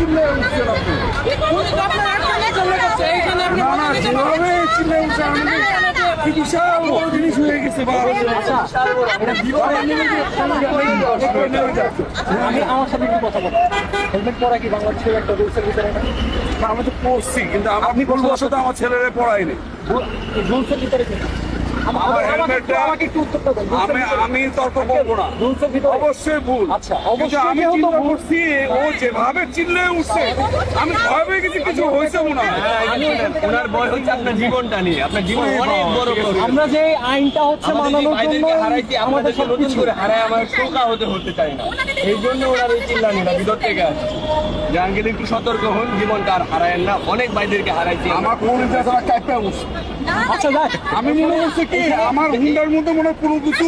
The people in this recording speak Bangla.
চিল্লে উঠছেন আপনি? না না, যেভাবে চিল্লে উঠছে আমাদের কি বিশাল বড় জিনিস হয়ে গেছে। আমি আমার সাথে একটু কথা বলবো। হেলমেট পরা কি বাংলাদেশের একটা রুলসের ভিতরে না? আমি তো পড়ছি, কিন্তু আপনি কোন বছর আমার ছেলেরা পড়ায়নি। রুলসের ভিতরে কি? আমার হেলমেটটা আমাকে একটু উত্তরটা দেন। আমি তর্ক করবো না, রুলসের ভিতরে অবশ্যই ভুল। আচ্ছা, কিন্তু অবশ্যই আমি যেহেতু চিন্তা ভুল। করছি ও যেভাবে চিল্লে উঠছে আমি ভয় পেয়ে গেছি কিছু হয়েছে মনে হয়। ওনার ভয় হচ্ছে আপনার জীবনটা নিয়ে, আপনার জীবন অনেক বড় প্রশ্ন। আমরা যে আইনটা হচ্ছে মানানোর জন্য হারাইছি, আমাদের নতুন করে হারায় আমার শোকা হতে চাই না। এই জন্য ওনার এই চিল্লানিটা ভিতর থেকে আসছে। জাহাঙ্গীর একটু সতর্ক হন, জীবনটা আর হারায়েন না। অনেক ভাইদেরকে হারাইছি আমার কোন কাইপা উঠছে। আচ্ছা যাক আমি মনে করছি কি আমার হুন্ডার মধ্যে মনে হয় কোনো কিছু